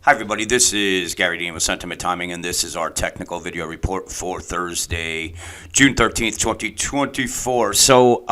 Hi, everybody. This is Gary Dean with Sentiment Timing, and this is our technical video report for Thursday, June 13th, 2024. So,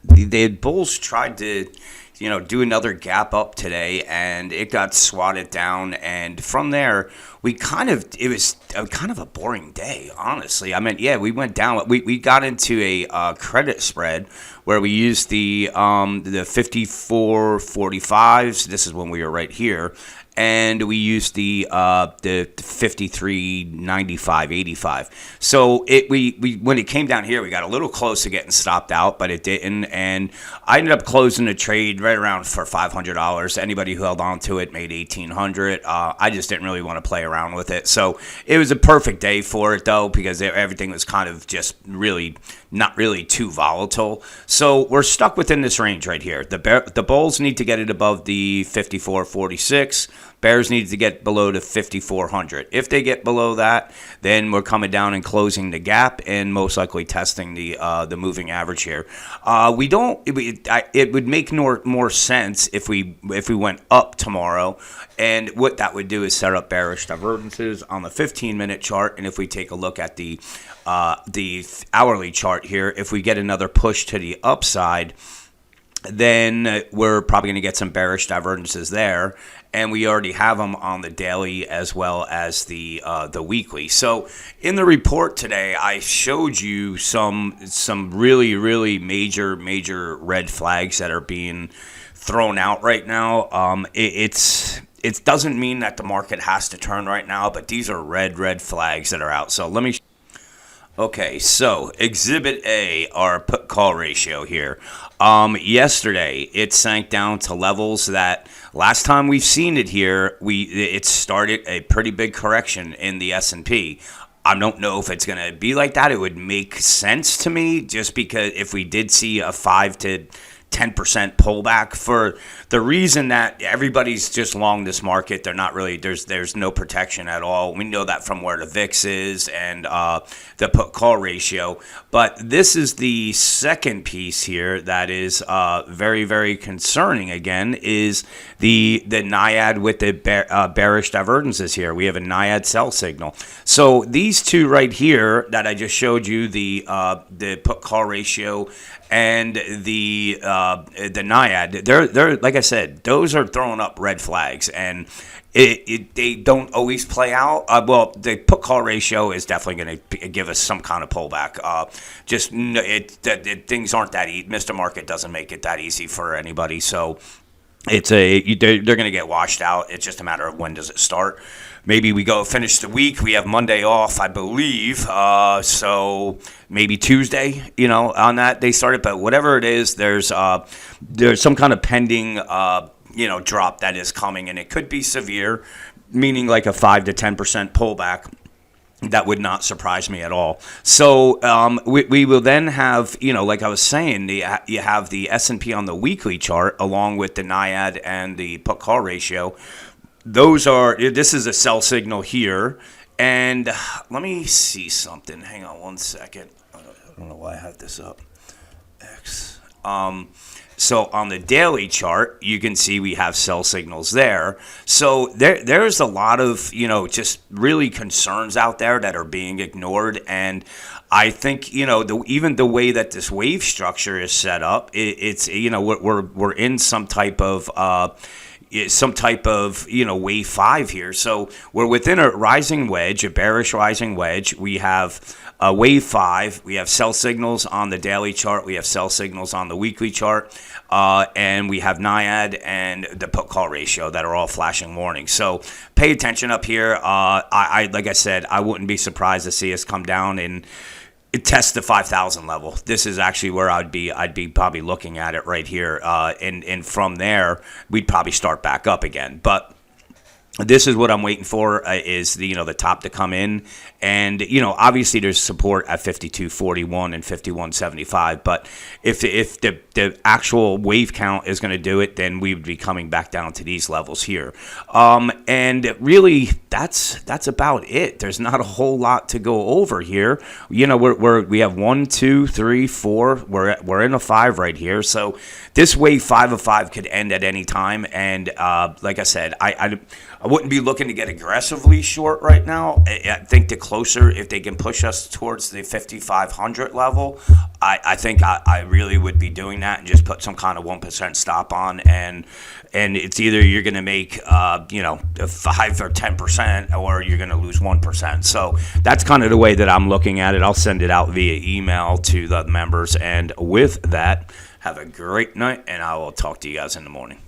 the Bulls tried to, do another gap up today, and it got swatted down. And from there, it was kind of a boring day, honestly. I mean, yeah, we went down. We got into a credit spread where we used the 54.45s. This is when we were right here. And we used the 53.95.85. So we when it came down here, we got a little close to getting stopped out, but it didn't. And I ended up closing the trade right around for $500. Anybody who held on to it made $1,800. I just didn't really want to play around with it. So it was a perfect day for it, though, because everything was kind of just really not really too volatile. So we're stuck within this range right here. The Bulls need to get it above the 54.46. Bears need to get below the 5,400. If they get below that, then we're coming down and closing the gap and most likely testing the moving average here. It would make more sense if we went up tomorrow, and what that would do is set up bearish divergences on the 15-minute chart. And if we take a look at the hourly chart here, if we get another push to the upside, then we're probably going to get some bearish divergences there, and we already have them on the daily as well as the weekly. So in the report today, I showed you some really major red flags that are being thrown out right now. It doesn't mean that the market has to turn right now, but these are red flags that are out. So let me. Okay, so Exhibit A, our put-call ratio here. Yesterday, it sank down to levels that last time we've seen it here, it started a pretty big correction in the S&P. I don't know if it's going to be like that. It would make sense to me just because if we did see a 5 to 10% pullback, for the reason that everybody's just long this market. They're not really, there's no protection at all. We know that from where the VIX is and the put call ratio. But this is the second piece here that is very concerning. Again, is the NIAD with the bearish divergences here. We have a NIAD sell signal. So these two right here that I just showed you, the put call ratio and the NIAD, they're like I said, those are throwing up red flags, and they don't always play out. Well, the put call ratio is definitely going to give us some kind of pullback. Things aren't that easy. Mr. Market doesn't make it that easy for anybody, so they're going to get washed out. It's just a matter of when does it start. Maybe we go finish the week. We have Monday off, I believe. So maybe Tuesday, on that they started. But whatever it is, there's some kind of pending, drop that is coming, and it could be severe, meaning like a 5 to 10% pullback. That would not surprise me at all. So we will then have, like I was saying, you have the S&P on the weekly chart along with the NIAD and the put call ratio. This is a sell signal here. And let me see something. Hang on one second. I don't know why I have this up. X. So on the daily chart, you can see we have sell signals there. So there's a lot of, just really concerns out there that are being ignored. And I think, even the way that this wave structure is set up, it's we're in some type of wave 5 here. So we're within a rising wedge, a bearish rising wedge. We have a wave 5. We have sell signals on the daily chart. We have sell signals on the weekly chart. And we have NIAD and the put call ratio that are all flashing warnings. So pay attention up here. I like I said, I wouldn't be surprised to see us come down and test the 5,000 level. This is actually where I'd be probably looking at it right here. And from there, we'd probably start back up again. But this is what I'm waiting for, is the top to come in. And, obviously there's support at 52.41 and 51.75. But if the actual wave count is going to do it, then we would be coming back down to these levels here. And really, that's about it. There's not a whole lot to go over here. We have 1, 2, 3, 4. We're in a 5 right here. So this wave 5 of 5 could end at any time. And like I said, I I wouldn't be looking to get aggressively short right now. I think the closer, if they can push us towards the 5,500 level, I think I really would be doing that and just put some kind of 1% stop on, and it's either you're going to make 5 or 10%, or you're going to lose 1%. So that's kind of the way that I'm looking at it. I'll send it out via email to the members, and with that, have a great night, and I will talk to you guys in the morning.